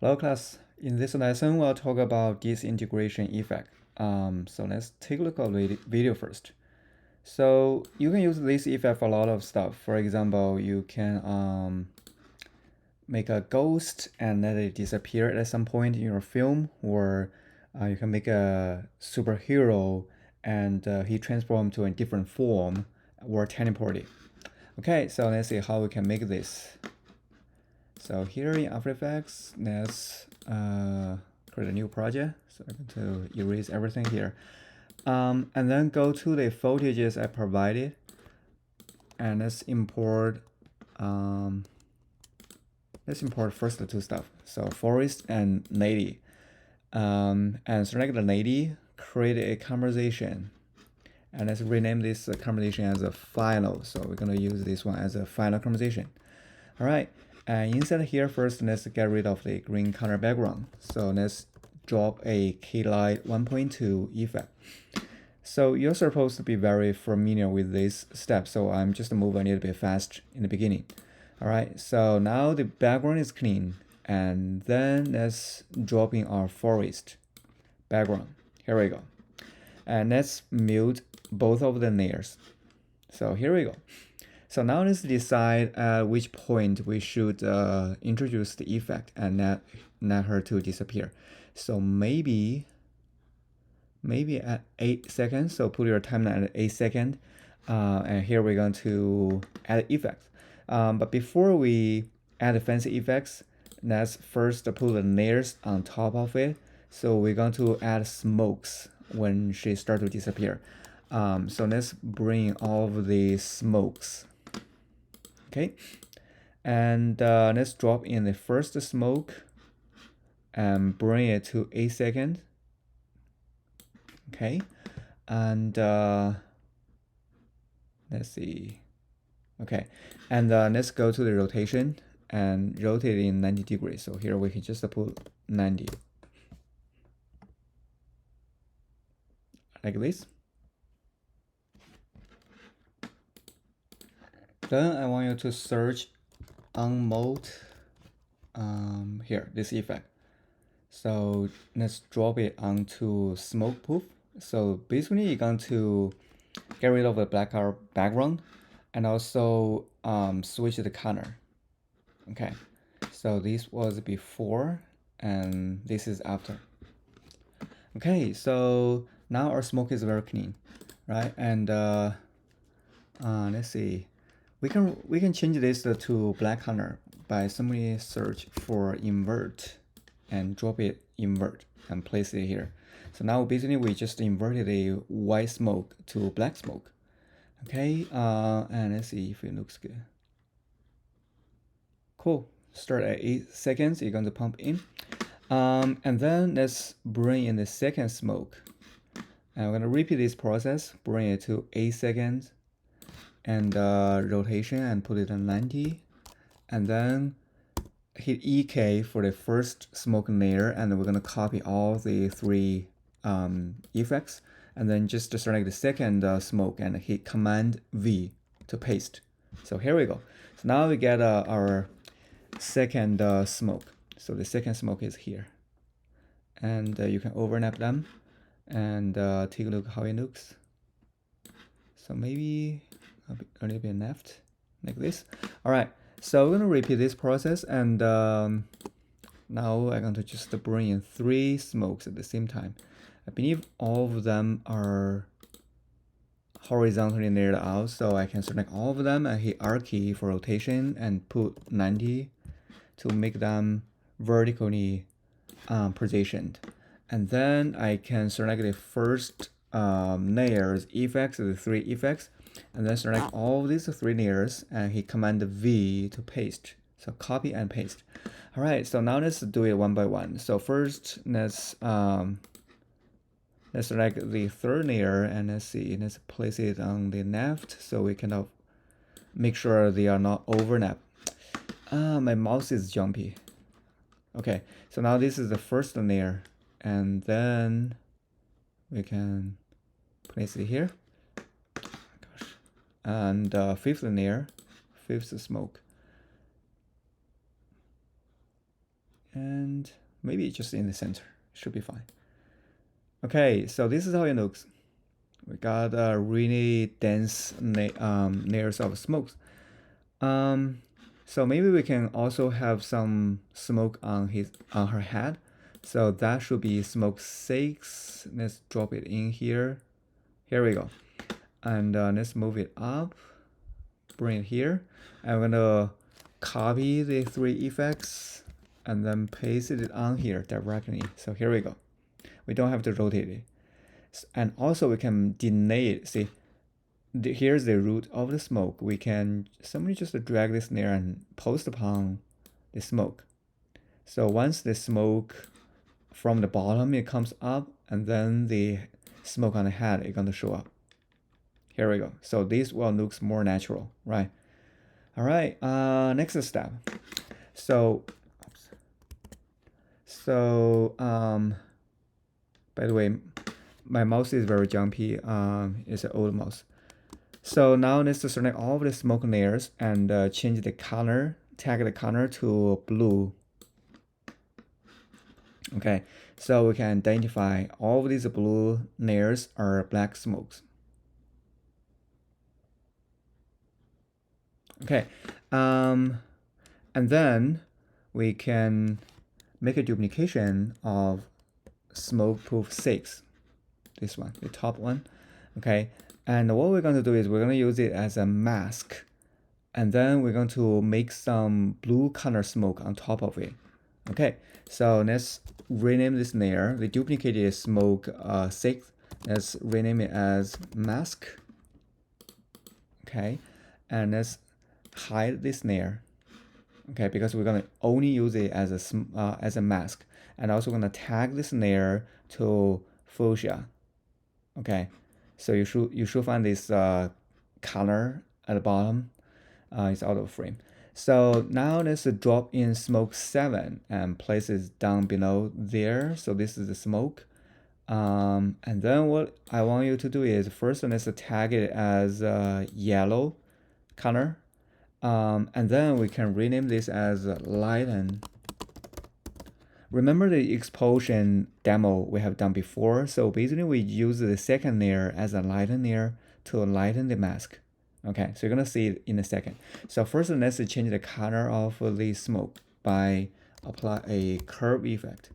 Hello class, in this lesson we'll talk about disintegration effect. So let's take a look at the video first. So you can use this effect for a lot of stuff. For example, you can make a ghost and let it disappear at some point in your film, or you can make a superhero and he transforms to a different form or teleporting. Okay, so let's see how we can make this. So here in After Effects, let's create a new project. So I'm going to erase everything here. And then go to the footages I provided. And let's import first the two stuff. So forest and lady. And select the lady, create a conversation. And let's rename this conversation as a final. So we're going to use this one as a final conversation. All right, and inside here first, let's get rid of the green color background. So let's drop a K-Light 1.2 effect. So you're supposed to be very familiar with this step, so I'm just moving a little bit fast in the beginning. All right, so now the background is clean, and then let's drop in our forest background. Here we go. And let's mute both of the layers. So here we go. So now let's decide at which point we should introduce the effect and let her to disappear. So maybe at 8 seconds. So put your timeline at 8 seconds. And here we're going to add effects. But before we add the fancy effects, let's first put the layers on top of it. So we're going to add smokes when she starts to disappear. So let's bring all of the smokes. Okay, and let's drop in the first smoke and bring it to 8 seconds. Okay, and let's see. Okay, and let's go to the rotation and rotate it in 90 degrees. So here we can just put 90 like this. Then I want you to search on mode here, this effect. So let's drop it onto smoke proof. So basically you're going to get rid of the black color background and also switch the color. Okay, so this was before and this is after. Okay, so now our smoke is very clean, right? And let's see, we can change this to black color by simply search for invert and drop it invert and place it here. So now basically we just inverted a white smoke to black smoke. Okay, and let's see if it looks good. Cool. Start at 8 seconds. You're going to pump in. And then let's bring in the second smoke. And we're going to repeat this process. Bring it to 8 seconds. And rotation and put it on 90. And then hit EK for the first smoke layer. And we're going to copy all the three effects. And then just select the second smoke and hit Command V to paste. So here we go. So now we get our second smoke. So the second smoke is here. And you can overlap them and take a look how it looks. So maybe a little bit left, like this. All right, so we're gonna repeat this process, and now I'm going to just bring in 3 smokes at the same time. I believe all of them are horizontally layered out, so I can select all of them and hit R key for rotation and put 90 to make them vertically positioned. And then I can select the first layers effects, the 3 effects, and then select all of these 3 layers and hit Command V to paste. So copy and paste. All right, so now let's do it one by one. So first, let's select the third layer and let's place it on the left so we can make sure they are not overlap. My mouse is jumpy. Okay, so now this is the first layer, and then we can place it here. Gosh. And fifth layer, fifth smoke. and maybe just in the center. Should be fine. Okay, so this is how it looks. We got really dense layers of smokes. So maybe we can also have some smoke on her head. So that should be smoke 6. Let's drop it in here. Here we go. And let's move it up. Bring it here. I'm gonna copy the 3 effects and then paste it on here directly. So here we go. We don't have to rotate it. And also we can delay it. See, here's the root of the smoke. We can simply just drag this near and post upon the smoke. So once the smoke from the bottom, it comes up, and then the smoke on the head is going to show up. Here we go. So this one looks more natural, right? All right, next step. So by the way, my mouse is very jumpy. It's an old mouse. So now let's select all of the smoke layers and change the color, tag the color to blue. Okay, so we can identify all of these blue layers are black smokes. Okay, and then we can make a duplication of smoke proof 6. This one, the top one. Okay, and what we're going to do is we're going to use it as a mask, and then we're going to make some blue color smoke on top of it. Okay, so let's rename this layer. The duplicated smoke 6. Let's rename it as mask. Okay, and let's hide this layer. Okay, because we're gonna only use it as a mask, and also gonna tag this layer to fuchsia. Okay, so you should find this color at the bottom. It's out of frame. So now let's drop in smoke 7 and place it down below there. So this is the smoke. And then what I want you to do is first let's tag it as yellow color. And then we can rename this as lighten. Remember the explosion demo we have done before? So basically we use the second layer as a lighten layer to lighten the mask. Okay, so you're gonna see it in a second. So first let's change the color of the smoke by apply a curve effect.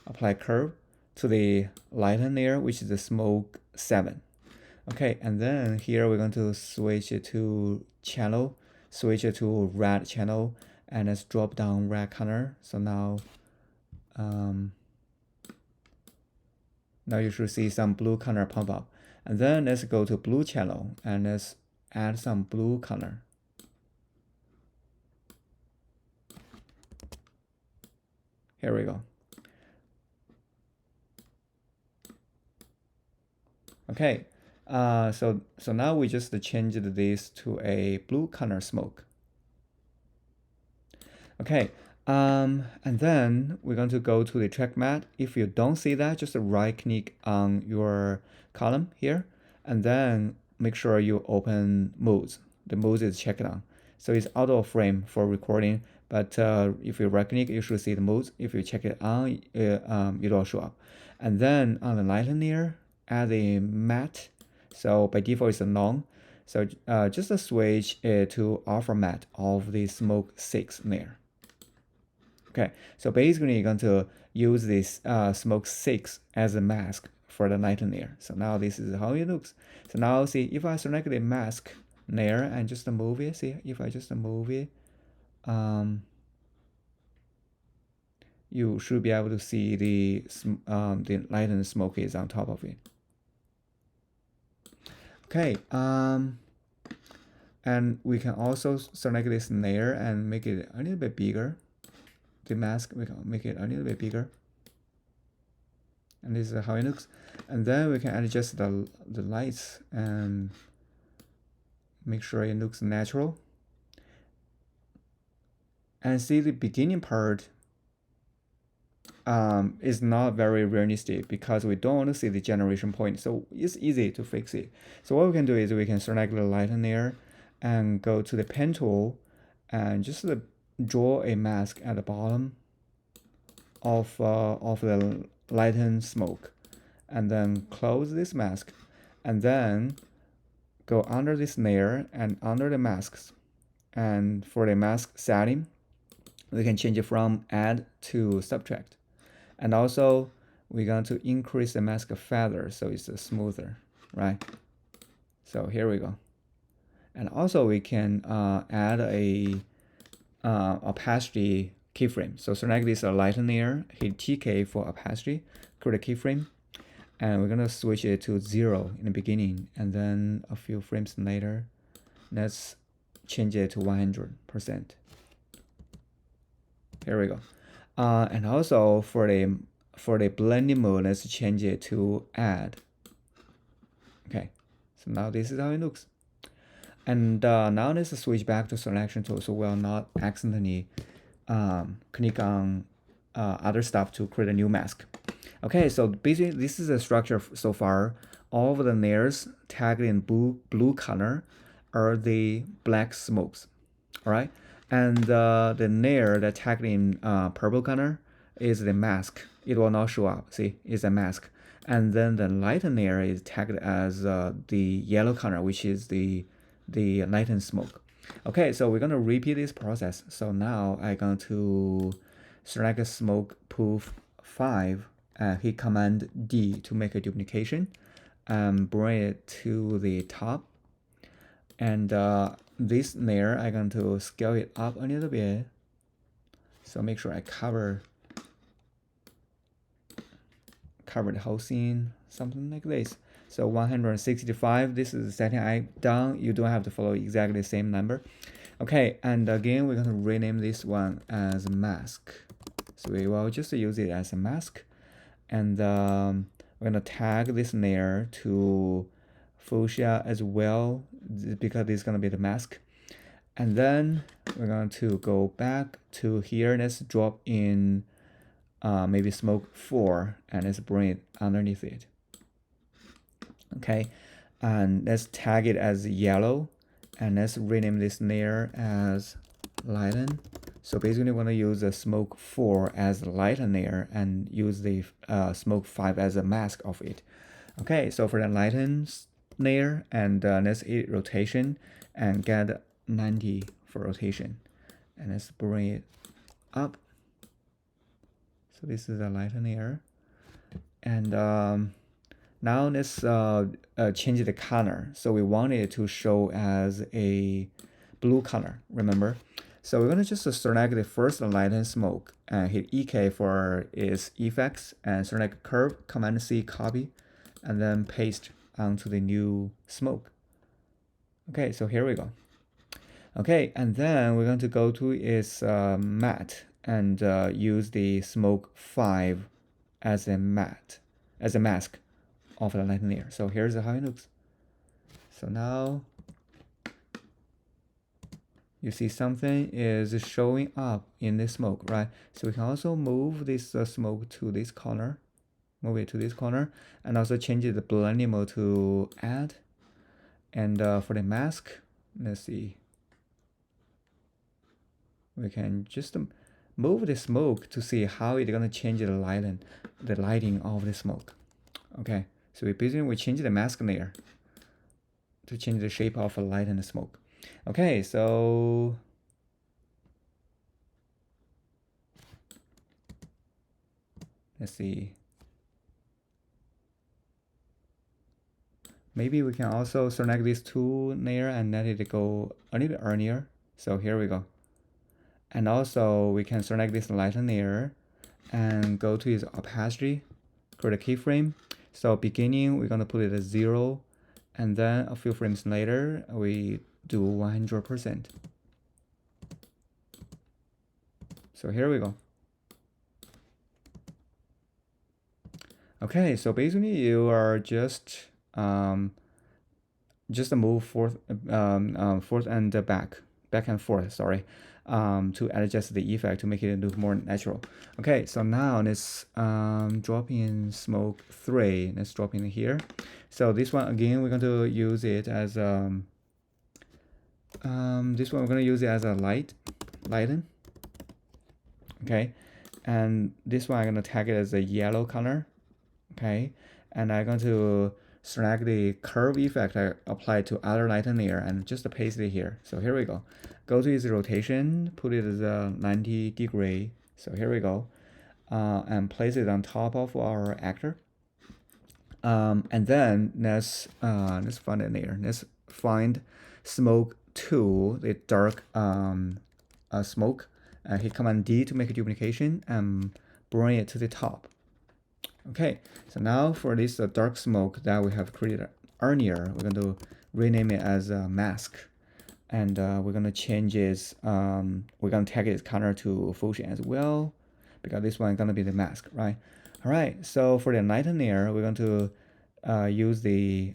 Apply curve to the lighten layer, which is the smoke 7. Okay, and then here we're going to switch it to channel, switch it to red channel, and let's drop down red color. So now you should see some blue color pop up. And then let's go to blue channel and let's add some blue color. Here we go. Okay, so now we just changed this to a blue color smoke. Okay, and then we're going to go to the track mat. If you don't see that, just right click on your column here, and then make sure you open modes. The modes is checked on. So it's out of frame for recording, but if you right click, you should see the modes. If you check it on, it will show up. And then on the lighten layer, add a matte. So by default it's a none. So just switch it to alpha matte of the smoke 6 layer. Okay, so basically you're going to use this smoke 6 as a mask for the lighten layer. So now this is how it looks. So now see, if I select the mask layer and just move it, see, if I just move it, you should be able to see the lightened smoke is on top of it. Okay, and we can also select this layer and make it a little bit bigger. The mask, we can make it a little bit bigger. And this is how it looks. And then we can adjust the lights and make sure it looks natural. And see, the beginning part is not very realistic because we don't want to see the generation point. So it's easy to fix it. So what we can do is we can select the lighten layer and go to the pen tool and just draw a mask at the bottom. of the lighten smoke, and then close this mask, and then go under this layer and under the masks. And for the mask setting, we can change it from add to subtract. And also, we're going to increase the mask feather so it's smoother, right? So here we go. And also, we can add a opacity keyframe. So select this lighten layer, hit TK for opacity, create a keyframe, and we're gonna switch it to 0 in the beginning, and then a few frames later, let's change it to 100%. Here we go. And also for the blending mode, let's change it to add. Okay, so now this is how it looks. And now let's switch back to selection tool so we'll not accidentally click on other stuff to create a new mask. Okay, so basically this is the structure so far. All of the layers tagged in blue color are the black smokes, all right? And the layer that tagged in purple color is the mask. It will not show up, see, it's a mask. And then the lighten layer is tagged as the yellow color, which is the lighten smoke. Okay, so we're gonna repeat this process. So now I'm going to select a smoke poof 5 and hit Command D to make a duplication and bring it to the top. And this layer, I'm going to scale it up a little bit. So make sure I cover the whole scene, something like this. So 165, this is the setting I done. You don't have to follow exactly the same number. Okay, and again, we're going to rename this one as mask. So we will just use it as a mask. And we're going to tag this layer to fuchsia as well, because this is going to be the mask. And then we're going to go back to here. Let's drop in maybe smoke 4, and let's bring it underneath it. Okay, and let's tag it as yellow, and let's rename this layer as lighten. So basically, we're going to use the smoke 4 as the lighten layer and use the smoke 5 as a mask of it. Okay, so for the lighten layer, and let's hit rotation and get 90 for rotation, and let's bring it up. So this is a lighten layer, and now let's change the color. So we want it to show as a blue color, remember? So we're gonna just select the first lighten smoke and hit EK for its effects and select curve, Command C, copy, and then paste onto the new smoke. Okay, so here we go. Okay, and then we're going to go to its matte and use the smoke 5 as a mask of the lighten layer. So here's how it looks. So now you see something is showing up in the smoke, right? So we can also move this smoke to this corner, move it to this corner, and also change the blending mode to add. And for the mask, let's see, we can just move the smoke to see how it's gonna change the lighting of the smoke. Okay, so we change the mask layer to change the shape of a light and the smoke. Okay, so let's see. Maybe we can also select this 2 layer and let it go a little bit earlier. So here we go. And also we can select this lighten layer and go to its opacity, create a keyframe. So beginning, we're gonna put it at 0, and then a few frames later, we do 100%. So here we go. Okay, so basically you are just move forth and back and forth, sorry, to adjust the effect to make it look more natural. Okay, so now let's drop in smoke 3. Let's drop in here. So this one again, we're going to use it as this one we're going to use it as a lighten. Okay, and this one I'm going to tag it as a yellow color. Okay, and I'm going to select the curve effect I applied to other lighten layer and just paste it here. So here we go. Go to its rotation, put it as a 90-degree. So here we go, and place it on top of our actor. And then let's find a layer. Let's find smoke 2, the dark smoke. Hit Command D to make a duplication and bring it to the top. Okay, so now for this dark smoke that we have created earlier, we're going to rename it as a mask. And we're going to change its, we're going to tag its color to fuchsia as well, because this one is going to be the mask, right? All right, so for the lighten layer, we're going to use the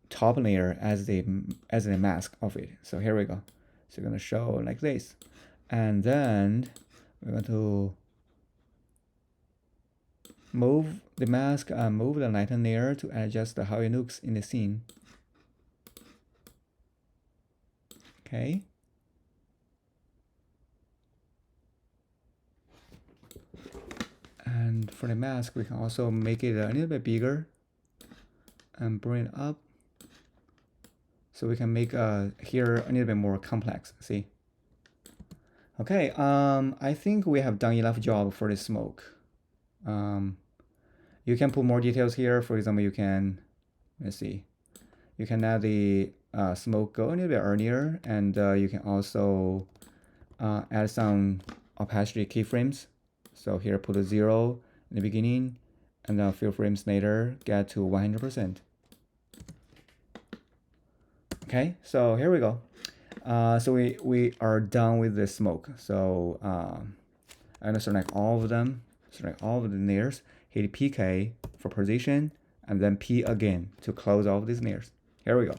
top layer as the mask of it. So here we go. So we're going to show like this. And then we're going to move the mask and move the lighten layer to adjust how it looks in the scene. Okay. And for the mask, we can also make it a little bit bigger and bring it up. So we can make here a little bit more complex, see? Okay, I think we have done enough job for the smoke. You can put more details here. For example, you can, let's see, you can add the smoke go a little bit earlier, and you can also add some opacity keyframes. So here put a 0 in the beginning, and then a few frames later get to 100%. Okay, so here we go. So we are done with the smoke. So I'm gonna select all of them, select all of the layers, hit PK for position, and then P again to close all of these layers. Here we go.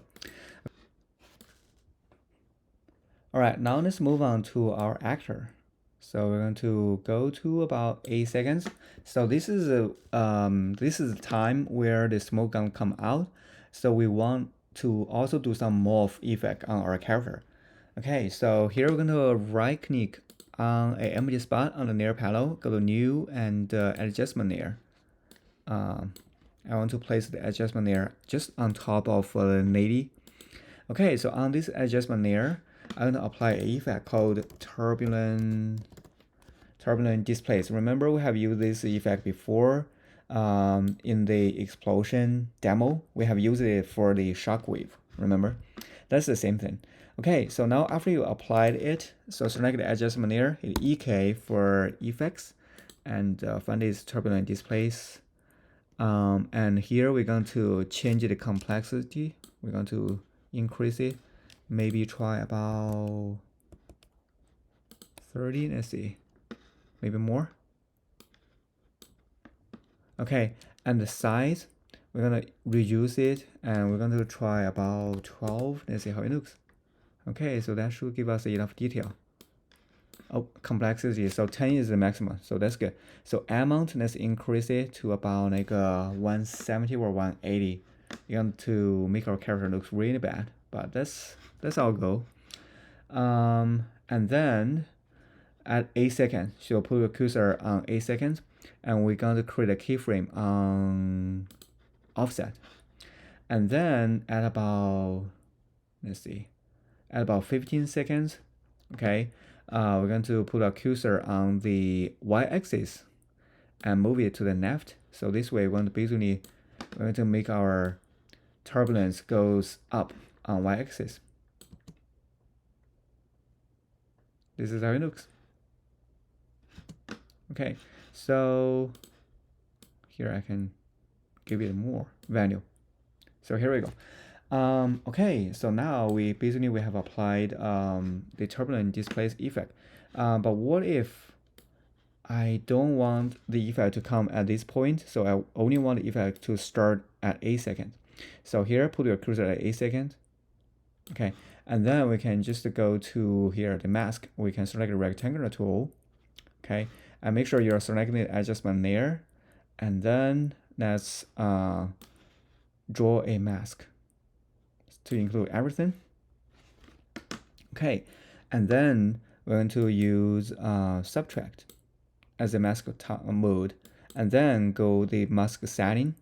All right, now let's move on to our actor. So we're going to go to about 8 seconds. So this is the time where the smoke gonna come out. So we want to also do some morph effect on our character. Okay, so here we're gonna right click on an empty spot on the layer panel, go to new and adjustment layer. I want to place the adjustment layer just on top of the lady. Okay, so on this adjustment layer, I'm gonna apply an effect called turbulent displace. Remember we have used this effect before in the explosion demo. We have used it for the shockwave, remember? That's the same thing. Okay, so now after you applied it, so select the adjustment layer, hit EK for effects, and find this turbulent displace. And here we're going to change the complexity. We're going to increase it. Maybe try about 30, let's see, maybe more. Okay, and the size, we're gonna reduce it, and we're going to try about 12. Let's see how it looks. Okay, so that should give us enough detail. Oh, complexity, so 10 is the maximum, so that's good. So amount, let's increase it to about like 170 or 180. You want to make our character look really bad, but that's our goal. And then at 8 seconds, so put your cursor on 8 seconds, and we're going to create a keyframe on offset. And then at about, let's see, at about 15 seconds, okay, we're going to put our cursor on the y-axis and move it to the left. So this way, we're going to make our turbulence goes up on y-axis. This is how it looks. Okay, so here I can give it more value. So here we go. Okay, so now we have applied the turbulent displace effect. But what if I don't want the effect to come at this point? So I only want the effect to start at 8 seconds. So here, put your cursor at 8 seconds. Okay, and then we can just go to here, the mask. We can select the rectangular tool. Okay, and make sure you're selecting the adjustment layer. And then let's draw a mask to include everything. Okay, and then we're going to use subtract as a mask mode, and then go the mask setting,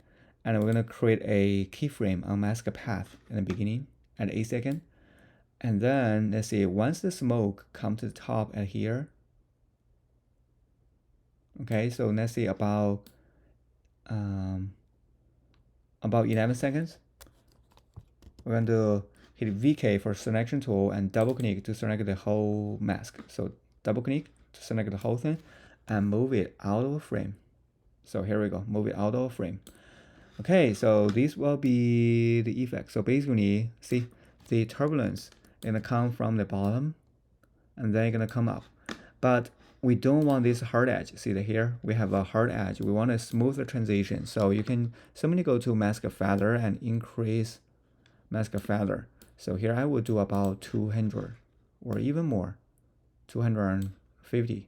and we're gonna create a keyframe on mask path in the beginning at 8 seconds. And then let's see, once the smoke comes to the top at here, okay, so let's see about 11 seconds. We're going to hit VK for selection tool and double click to select the whole mask. So double click to select the whole thing and move it out of frame. So here we go, move it out of frame. Okay, so this will be the effect. So basically, see, the turbulence is gonna come from the bottom and then it's gonna come up. But we don't want this hard edge. See that here, we have a hard edge. We want a smoother transition. So you can simply go to mask feather and increase mask feather. So here I will do about 200 or even more, 250.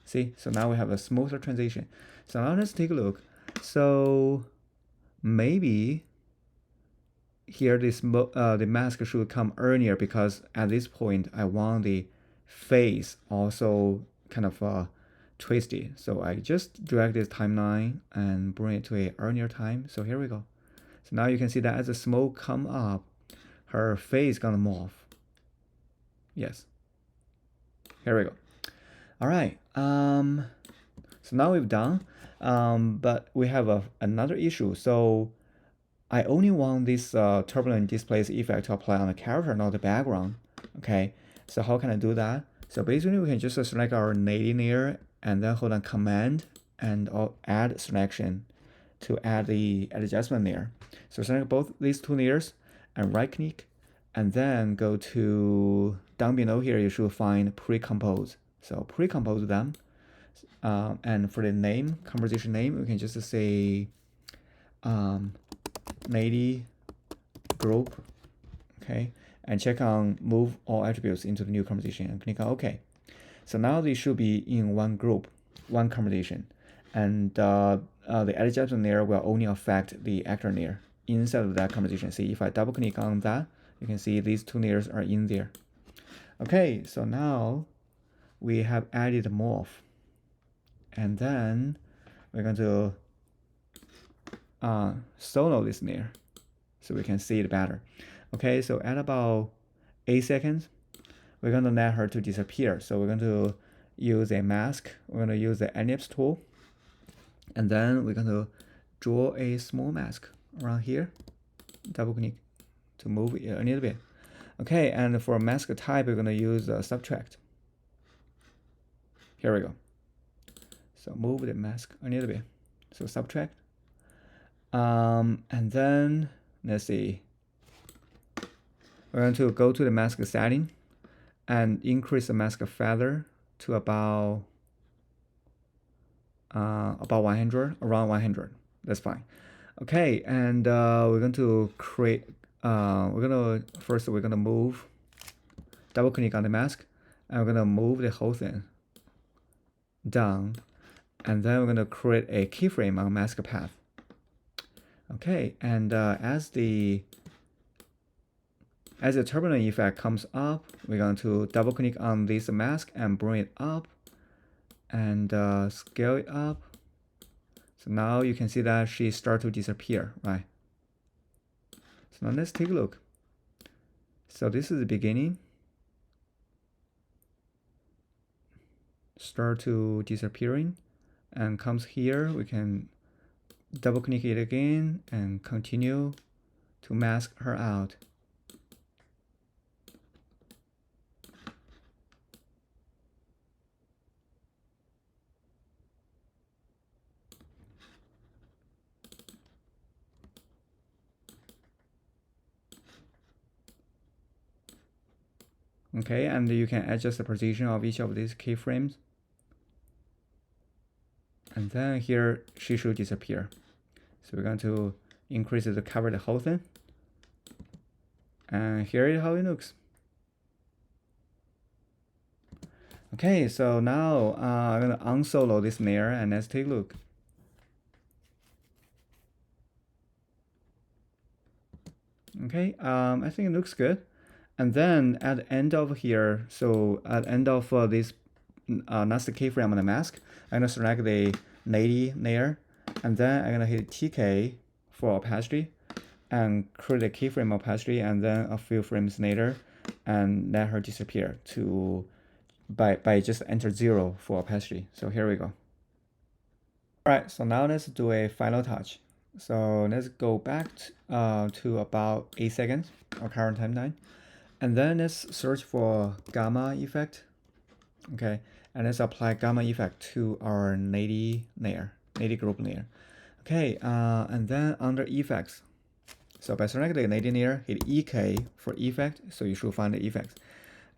See, so now we have a smoother transition. So now let's take a look. So maybe here the mask should come earlier, because at this point I want the face also kind of twisty. So I just drag this timeline and bring it to a earlier time. So here we go. So now you can see that as the smoke come up, her face gonna morph. Yes. Here we go. All right. So now we've done, but we have another issue. So I only want this turbulent displace effect to apply on the character, not the background. Okay. So how can I do that? So basically, we can just select our native layer and then hold on Command and add selection to add the adjustment layer. So select both these two layers and right click, and then go to down below here. You should find pre-compose. So pre-compose them, and for the name, composition name, we can just say native group. Okay, and check on move all attributes into the new composition and click on OK. So now they should be in one group, one composition, and the adjustment layer will only affect the actor layer inside of that composition. See, if I double click on that, you can see these two layers are in there. Okay, so now we have added morph, and then we're going to solo this layer so we can see it better. Okay, so at about 8 seconds, we're going to let her to disappear. So we're going to use a mask. We're going to use the ellipse tool, and then we're going to draw a small mask around here. Double click to move it a little bit. Okay, and for mask type, we're going to use subtract. Here we go. So move the mask a little bit. So subtract. And then let's see. We're going to go to the mask setting and increase the mask feather to about 100, around 100. That's fine. Okay, and we're going to create. We're gonna move. Double click on the mask, and we're gonna move the whole thing down, and then we're gonna create a keyframe on mask path. Okay, and as the turbulent effect comes up, we're going to double click on this mask and bring it up and scale it up. So now you can see that she starts to disappear, right? So now let's take a look. So this is the beginning. Start to disappearing, and comes here. We can double click it again and continue to mask her out. Okay, and you can adjust the position of each of these keyframes. And then here she should disappear. So we're going to increase it to cover the whole thing. And here is how it looks. Okay, so now I'm going to unsolo this layer and let's take a look. Okay, I think it looks good. And then at the end of here, so at the end of this that's the keyframe on the mask. I'm gonna select the nady layer, and then I'm gonna hit TK for opacity, and create a keyframe opacity, and then a few frames later, and let her disappear to by just enter 0 for opacity. So here we go. All right, so now let's do a final touch. So let's go back to about 8 seconds, our current timeline. And then let's search for gamma effect. Okay, and let's apply gamma effect to our nady layer, nady group layer. Okay, and then under effects, so by selecting the nady layer, hit EK for effect, so you should find the effects.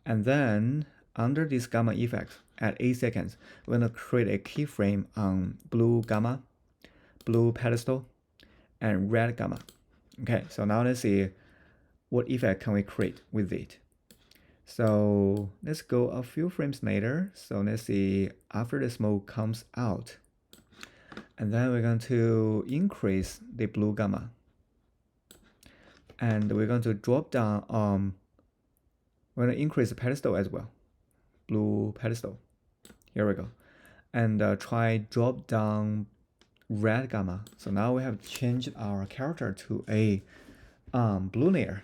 And then under this gamma effect, at 8 seconds, we're gonna create a keyframe on blue gamma, blue pedestal, and red gamma. Okay, so now let's see what effect can we create with it. So let's go a few frames later. So let's see after the smoke comes out. And then we're going to increase the blue gamma. And we're going to drop down, we're going to increase the pedestal as well. Blue pedestal. Here we go. And try drop down red gamma. So now we have changed our character to a blue layer.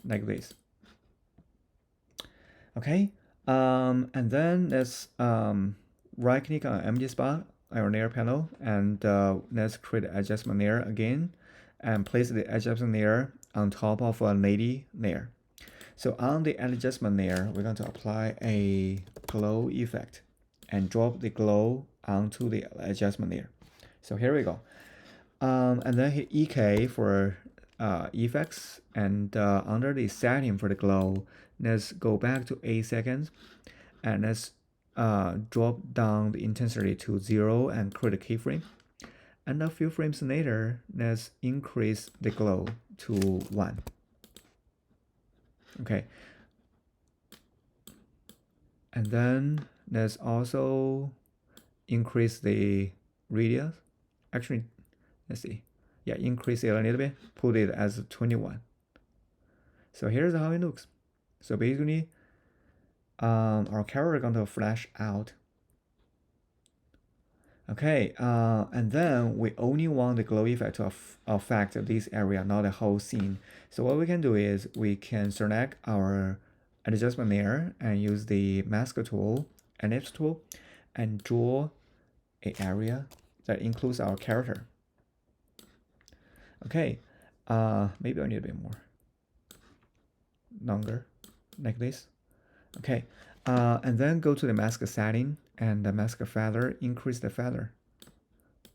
Like this. Okay, and then let's right click on empty spot on our layer panel, and let's create an adjustment layer again, and place the adjustment layer on top of a nady layer. So on the adjustment layer, we're going to apply a glow effect and drop the glow onto the adjustment layer. So here we go. And then hit EK for effects, and under the setting for the glow, let's go back to 8 seconds, and let's drop down the intensity to 0 and create a keyframe. And a few frames later, let's increase the glow to 1. Okay. And then let's also increase the radius. Actually, let's see. Yeah, increase it a little bit, put it as 21. So here's how it looks. So basically, our character is going to flash out. Okay, and then we only want the glow effect to affect this area, not the whole scene. So what we can do is we can select our adjustment layer and use the mask tool, ellipse tool, and draw an area that includes our character. Okay, maybe I need a bit more. Longer, like this. Okay, and then go to the mask setting and the mask feather, increase the feather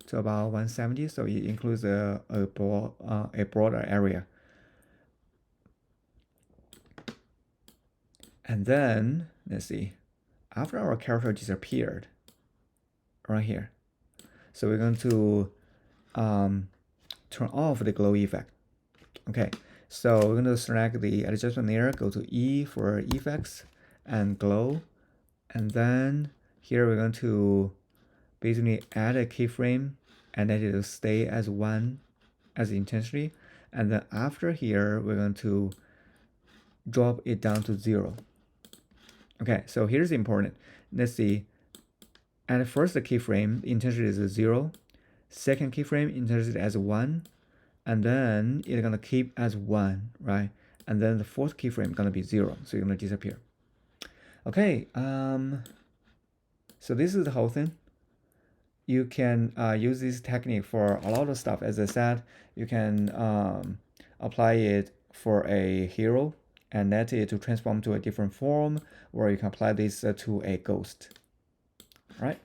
to about 170, so it includes a broader area. And then, let's see, after our character disappeared, right here, so we're going to turn off the glow effect. Okay, so we're going to select the adjustment layer, go to E for effects and glow, and then here we're going to basically add a keyframe and let it stay as 1 as the intensity, and then after here we're going to drop it down to 0. Okay, so here's important. Let's see. At first the keyframe, the intensity is 0. Second keyframe, intensity as 1. And then it's gonna keep as 1, right? And then the fourth keyframe is gonna be 0, so it's gonna disappear. Okay, so this is the whole thing. You can use this technique for a lot of stuff. As I said, you can apply it for a hero and let it to transform to a different form, or you can apply this to a ghost. All right.